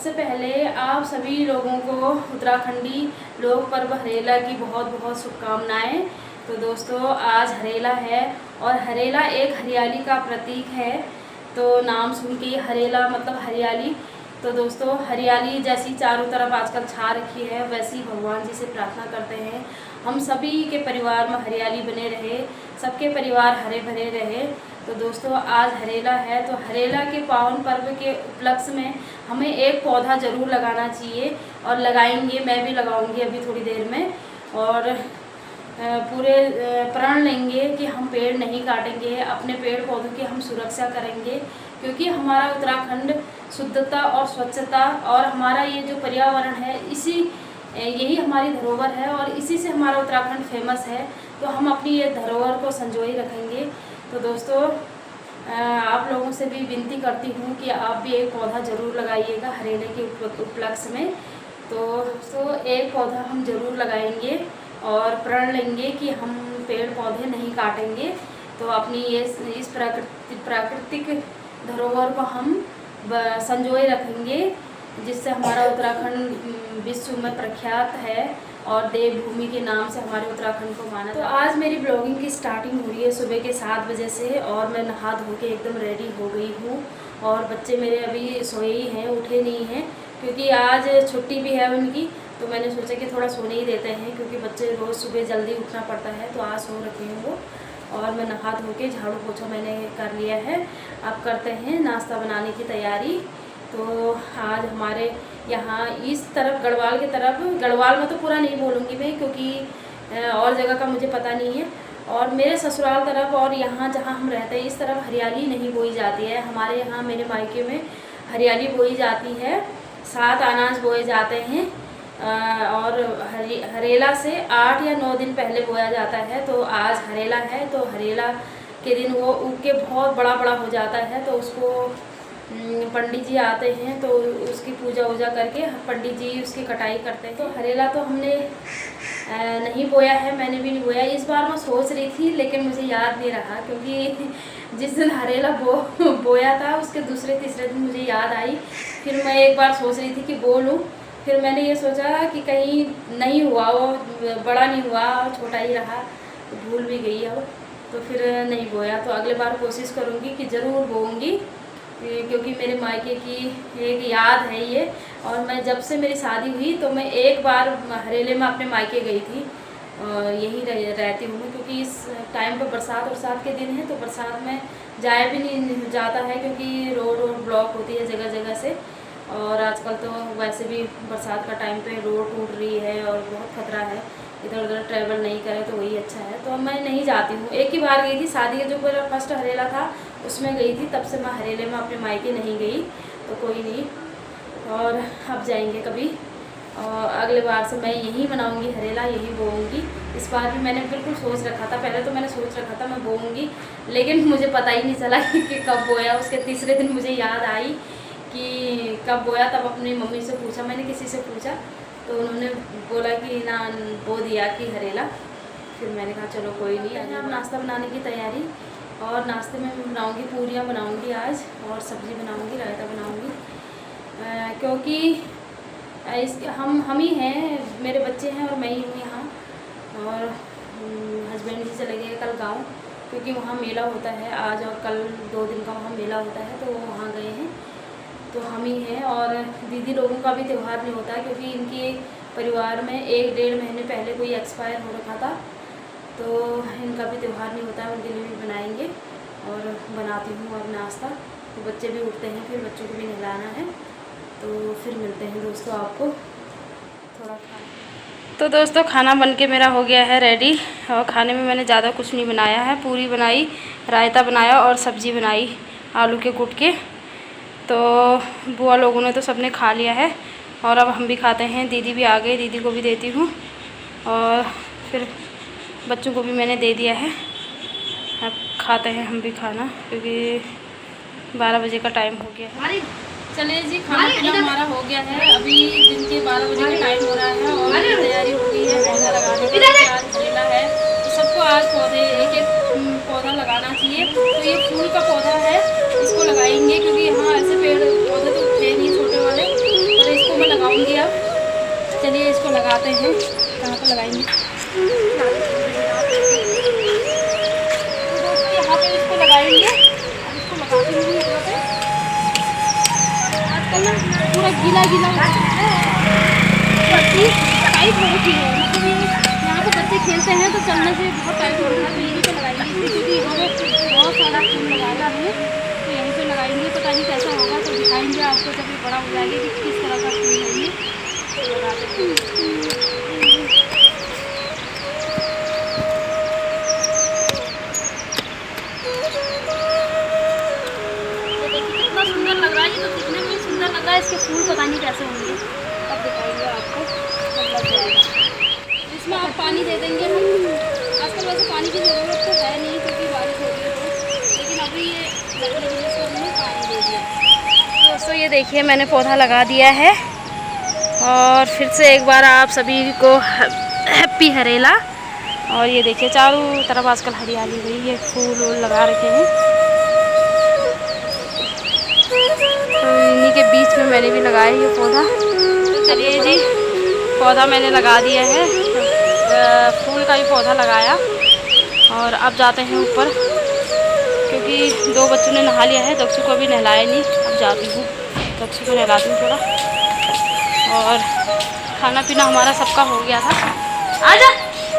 सबसे पहले आप सभी लोगों को उत्तराखंडी लोक पर्व हरेला की बहुत बहुत शुभकामनाएं। तो दोस्तों आज हरेला है और हरेला एक हरियाली का प्रतीक है। तो नाम सुन के हरेला मतलब हरियाली। तो दोस्तों हरियाली जैसी चारों तरफ आजकल छा रखी है, वैसी भगवान जी से प्रार्थना करते हैं हम सभी के परिवार में हरियाली बने रहे, सबके परिवार हरे भरे रहे। तो दोस्तों आज हरेला है, तो हरेला के पावन पर्व के उपलक्ष्य में हमें एक पौधा ज़रूर लगाना चाहिए और लगाएंगे। मैं भी लगाऊंगी अभी थोड़ी देर में। और पूरे प्रण लेंगे कि हम पेड़ नहीं काटेंगे, अपने पेड़ पौधों की हम सुरक्षा करेंगे, क्योंकि हमारा उत्तराखंड शुद्धता और स्वच्छता और हमारा ये जो पर्यावरण है यही हमारी धरोहर है और इसी से हमारा उत्तराखंड फेमस है। तो हम अपनी ये धरोहर को संजोए रखेंगे। तो दोस्तों आप लोगों से भी विनती करती हूँ कि आप भी एक पौधा ज़रूर लगाइएगा हरेले के उपलक्ष्य में। तो एक पौधा हम ज़रूर लगाएंगे और प्रण लेंगे कि हम पेड़ पौधे नहीं काटेंगे। तो अपनी इस प्राकृतिक धरोहर को हम संजोए रखेंगे, जिससे हमारा उत्तराखंड विश्व में प्रख्यात है और देवभूमि के नाम से हमारे उत्तराखंड को माना। तो आज मेरी ब्लॉगिंग की स्टार्टिंग हो रही है सुबह के 7 बजे से और मैं नहा धो के एकदम रेडी हो गई हूँ। और बच्चे मेरे अभी सोए ही हैं, उठे नहीं हैं, क्योंकि आज छुट्टी भी है उनकी। तो मैंने सोचा कि थोड़ा सोने ही देते हैं, क्योंकि बच्चे रोज़ सुबह जल्दी उठना पड़ता है। तो आज सो रखे हैं वो। और मैं नहा धो के झाड़ू पोछा मैंने कर लिया है। अब करते हैं नाश्ता बनाने की तैयारी। तो आज हमारे यहाँ इस तरफ गढ़वाल की तरफ, गढ़वाल में तो पूरा नहीं बोलूँगी मैं, क्योंकि और जगह का मुझे पता नहीं है। और मेरे ससुराल तरफ और यहाँ जहाँ हम रहते हैं इस तरफ हरियाली नहीं बोई जाती है। हमारे यहाँ मेरे मायके में हरियाली बोई जाती है, 7 अनाज बोए जाते हैं और हरेला से 8 या 9 दिन पहले बोया जाता है। तो आज हरेला है, तो हरेला के दिन वो उग के बहुत बड़ा बड़ा हो जाता है। तो उसको पंडित जी आते हैं, तो उसकी पूजा वूजा करके पंडित जी उसकी कटाई करते हैं। तो हरेला तो हमने नहीं बोया है, मैंने भी नहीं बोया। इस बार मैं सोच रही थी, लेकिन मुझे याद नहीं रहा, क्योंकि जिस दिन हरेला बोया था उसके दूसरे तीसरे दिन मुझे याद आई। फिर मैं एक बार सोच रही थी कि बो लूँ, फिर मैंने ये सोचा कि कहीं नहीं हुआ, वो बड़ा नहीं हुआ, छोटा ही रहा, तो भूल भी गई अब। तो फिर नहीं बोया। तो अगले बार कोशिश करूँगी कि ज़रूर बोऊँगी, क्योंकि मेरे मायके की एक याद है ये। और मैं जब से मेरी शादी हुई तो मैं एक बार हरेले में अपने मायके गई थी, यहीं रहती हूँ मैं, क्योंकि इस टाइम पर बरसात के दिन है, तो बरसात में जाया भी नहीं जाता है, क्योंकि रोड ब्लॉक होती है जगह जगह से। और आजकल तो वैसे भी बरसात का टाइम पे रोड टूट रही है और बहुत खतरा है, इधर उधर ट्रैवल नहीं करे तो वही अच्छा है। तो मैं नहीं जाती हूँ। एक ही बार गई थी, शादी का जो मेरा फर्स्ट हरेला था उसमें गई थी, तब से मैं हरेले में अपने मायके नहीं गई। तो कोई नहीं, और अब जाएंगे कभी। और अगले बार से मैं यहीं बनाऊंगी हरेला, यहीं बोऊंगी। इस बार भी मैंने बिल्कुल सोच रखा था, पहले तो मैंने सोच रखा था मैं बोऊंगी, लेकिन मुझे पता ही नहीं चला कि कब बोया। उसके तीसरे दिन मुझे याद आई कि कब बोया। तब अपनी मम्मी से पूछा, मैंने किसी से पूछा, तो उन्होंने बोला कि ना बो दिया कि हरेला। फिर मैंने कहा चलो कोई नहीं। आज अब नाश्ता बनाने की तैयारी, और नाश्ते में मैं बनाऊँगी पूरियाँ बनाऊँगी आज, और सब्ज़ी बनाऊँगी, रायता बनाऊँगी, क्योंकि हम ही हैं, मेरे बच्चे हैं और मैं ही हूँ यहाँ। और हस्बैंड जी चले गए कल गाँव, क्योंकि वहाँ मेला होता है आज और कल, 2 दिन का वहाँ मेला होता है, तो वो वहाँ गए हैं। तो हम ही हैं। और दीदी लोगों का भी त्यौहार नहीं होता, क्योंकि इनके परिवार में 1-1.5 महीने पहले कोई एक्सपायर हो रखा था, तो इनका भी त्यौहार नहीं होता है। उनके लिए भी बनाएंगे और बनाती हूँ अब नाश्ता। तो बच्चे भी उठते हैं, फिर बच्चों को भी नहलाना है। तो फिर मिलते हैं दोस्तों आपको थोड़ा खाना। तो दोस्तों खाना बनके मेरा हो गया है रेडी, और खाने में मैंने ज़्यादा कुछ नहीं बनाया है। पूरी बनाई, रायता बनाया और सब्ज़ी बनाई आलू के गुट के। तो बुआ लोगों ने तो सबने खा लिया है, और अब हम भी खाते हैं। दीदी भी आ गई, दीदी को भी देती हूँ, और फिर बच्चों को भी मैंने दे दिया है। अब खाते हैं हम भी खाना, क्योंकि 12 बजे का टाइम हो गया है। चलिए जी, खाना पीना हमारा हो गया है। अभी दिन के 12 बजे का टाइम हो रहा है और तैयारी हो गई है पौधा लगाने की। आज हरेला है, तो सबको आज पौधे एक पौधा लगाना चाहिए। तो ये फूल का पौधा है, इसको लगाएंगे, क्योंकि यहाँ ऐसे पेड़ पौधे तो थे नहीं छोटे वाले, तो लगाते हैं। कहाँ पर लगाएंगे? तो दोस्तों यहाँ पे इसको लगाएंगे। अब इसको लगाते हैं यहाँ पे। आजकल ना पूरा गीला गीला टाइट बहुत ही है, मतलब यहाँ पे बच्चे खेलते हैं तो चलने से बहुत टाइट हो रहा है। तो यहीं पे लगाएंगे क्योंकि यहाँ पे बहुत सारा फूल लगाना है, तो यहीं पे लगाएंगे। पता नहीं कैसा होगा तो दिखाएंगे आपको जब ये बड़ा हो जाएगा कि किस तरह का फूल है ये। लगा देते हैं। कितना सुंदर लग रहा है ये, तो दिखने में भी सुंदर लग रहा है। इसके फूल पता नहीं कैसे होंगे, अब दिखाएंगे आपको जब लग जाएगा। इसमें आप पानी दे देंगे। आजकल वैसे पानी की ज़रूरत तो है नहीं क्योंकि बारिश हो रही है तो, लेकिन अभी ये लगने की वजह से हमने पानी दे दिया। दोस्तों ये देखिए मैंने पौधा लगा दिया है, और फिर से एक बार आप सभी को हैप्पी हरेला। और ये देखिए चारों तरफ आजकल हरियाली हुई है, फूल वूल लगा रखे हैं। तो इन्हीं के बीच में मैंने भी लगाया ये पौधा। तो चलिए जी, पौधा मैंने लगा दिया है, फूल का ही पौधा लगाया। और अब जाते हैं ऊपर क्योंकि 2 बच्चों ने नहा लिया है, दक्षु को अभी नहलाया नहीं। अब जाती हूँ, दक्षु को नहलाती हूँ थोड़ा। और खाना पीना हमारा सबका हो गया था। आजा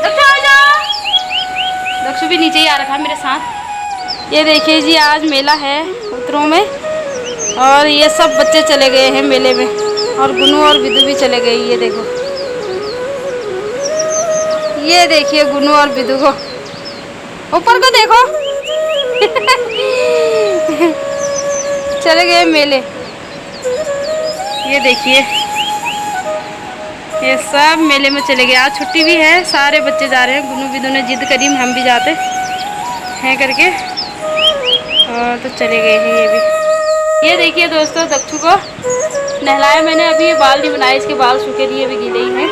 दक्षु, आजा। दक्षु भी नीचे ही आ रखा है मेरे साथ। ये देखिए जी आज मेला है उत्तरों में, और ये सब बच्चे चले गए हैं मेले में, और गुनू और विदु भी चले गई। ये देखो, ये देखिए गुनू और विदु को, ऊपर को देखो चले गए मेले। ये देखिए ये सब मेले में चले गए। आज छुट्टी भी है, सारे बच्चे जा रहे हैं। गुनू विदु ने जिद करी हम भी जाते हैं करके, और तो चले गए हैं ये भी। ये देखिए दोस्तों दक्षु को नहलाया मैंने, अभी ये बाल नहीं बनाए, इसके बाल सूखे नहीं, अभी गीले ही हैं।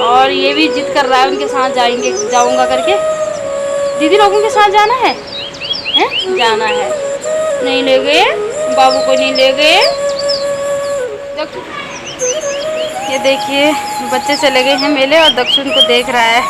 और ये भी जिद कर रहा है उनके साथ जाऊंगा करके। दीदी लोगों के साथ जाना है, हैं? जाना है। नहीं ले गए, बाबू को नहीं ले गए। ये देखिए बच्चे चले गए हैं मेले, और दक्षु उनको देख रहा है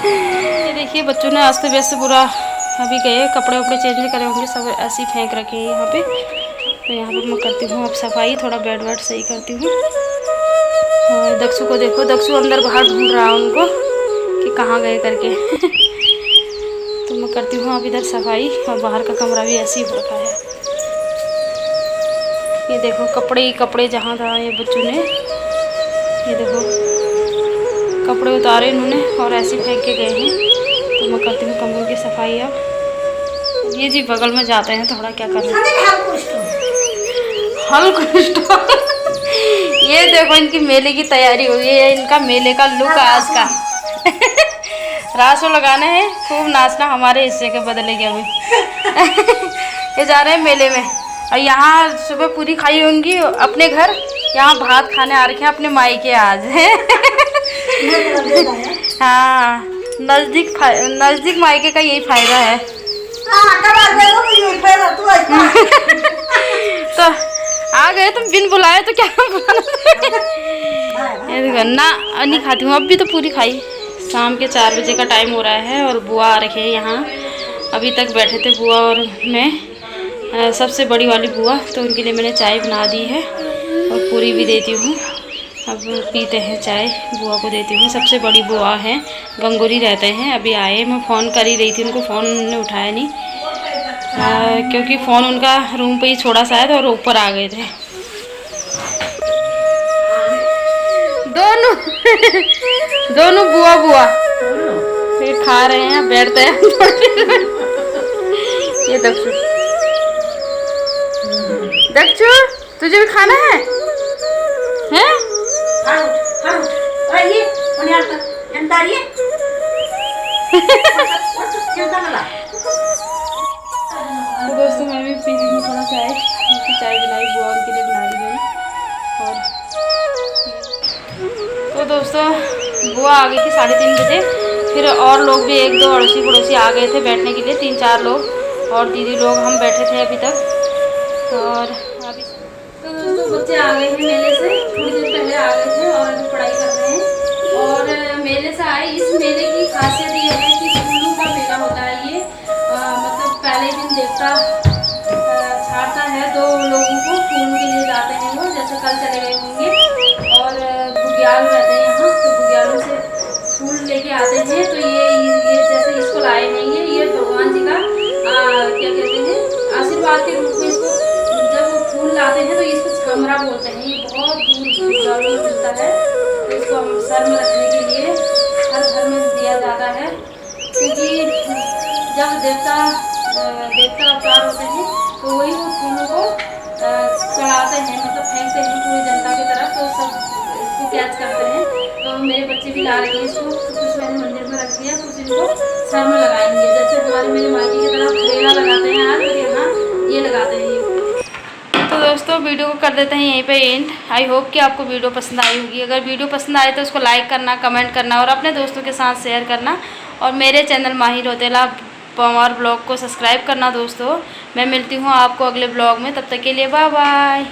ये देखिए बच्चों ने अस्त व्यस्त पूरा अभी गए, कपड़े वपड़े चेंज नहीं करे होंगे, सब ऐसे फेंक रखे हैं यहाँ पे। तो यहाँ पे मैं करती हूँ अब सफाई, थोड़ा बेड वेड सही करती हूँ। और दक्षु को देखो, दक्षु अंदर बाहर ढूंढ रहा है उनको कि कहाँ गए करके तो मैं करती हूँ अब इधर सफाई, और बाहर का कमरा भी ऐसे ही हो रखा है। ये देखो कपड़े ही कपड़े जहाँ था ये बच्चों ने, ये देखो कपड़े उतारे इन्होंने और ऐसे फेंक के गए हैं। तो मैं करती हूँ कमरों की सफाई अब। ये जी बगल में जाते हैं थोड़ा, क्या कर रहे हैं ये देखो इनकी मेले की तैयारी हो गई है, इनका मेले का लुक आज का रासो लगाना है, खूब नाचना हमारे हिस्से के बदलेगे अभी ये जा रहे हैं मेले में। और यहाँ सुबह पूरी खाई होंगी अपने घर, यहाँ भात खाने आ रखे हैं अपने मायके आज हाँ नज़दीक मायके का यही फायदा है तो आ गए तुम बिन बुलाए तो क्या बुलाना ये देखो ना, नहीं खाती हूँ अब भी, तो पूरी खाई। शाम के 4 बजे का टाइम हो रहा है और बुआ आ रखे हैं यहाँ, अभी तक बैठे थे बुआ और मैं, सबसे बड़ी वाली बुआ, तो उनके लिए मैंने चाय बना दी है और पूरी भी देती हूँ। अब पीते हैं चाय, बुआ को देती हूँ। सबसे बड़ी बुआ हैं, गंगोरी रहते हैं, अभी आए। मैं फ़ोन कर ही रही थी उनको, फ़ोन उन्होंने उठाया नहीं क्योंकि फ़ोन उनका रूम पे ही छोड़ा शायद और ऊपर आ गए थे दोनों बुआ फिर खा रहे हैं, बैठते हैं ये दक्षु तुझे भी खाना है हैं? तो दोस्तों मैं भी पी रही हूँ थोड़ा चाय, उनकी चाय बनाई बुआ उनके लिए बना दी मैंने। और तो दोस्तों बुआ आ गई थी 3:30 बजे, फिर और लोग भी 1-2 अड़ोसी पड़ोसी आ गए थे बैठने के लिए, 3-4 लोग और दीदी लोग, हम बैठे थे अभी तक। और अभी तो दोस्तों बच्चे आ गए हैं मेले से, थोड़ी देर पहले आ गए थे और अभी पढ़ाई कर रहे हैं। और चले गए होंगे और बुग्याल रहते हैं यहाँ, तो बुग्यालों से फूल लेके आते हैं। तो ये जैसे इसको लाए हैं, ये भगवान जी का क्या कहते हैं, आशीर्वाद के रूप में इसको जब फूल लाते हैं तो इसको छामरा बोलते हैं। ये बहुत दूर बुग्यालों में मिलता है, तो इसको हम सर में रखने के लिए हर घर में दिया जाता है, क्योंकि जब देवता अवतार होते हैं तो वही वो फूलों को चढ़ाते हैं, मतलब फेंकते हैं पूरी जनता की तरफ, तो सब इसको कैच करते हैं। तो मेरे बच्चे भी ला रहे हैं इसको, कुछ मैंने मंदिर में रख दिया, कुछ इनको सर में लगाएंगे, जैसे मेरे मायके की तरफ करेला लगाते हैं आज, तो यहाँ ये लगाते हैं ये। तो दोस्तों वीडियो को कर देते हैं यहीं पे एंड। आई होप कि आपको वीडियो पसंद आई होगी। अगर वीडियो पसंद आए तो उसको लाइक करना, कमेंट करना और अपने दोस्तों के साथ शेयर करना, और मेरे चैनल माही रौतेला पंवार ब्लॉग को सब्सक्राइब करना दोस्तों। मैं मिलती हूँ आपको अगले ब्लॉग में, तब तक के लिए बाय बाय।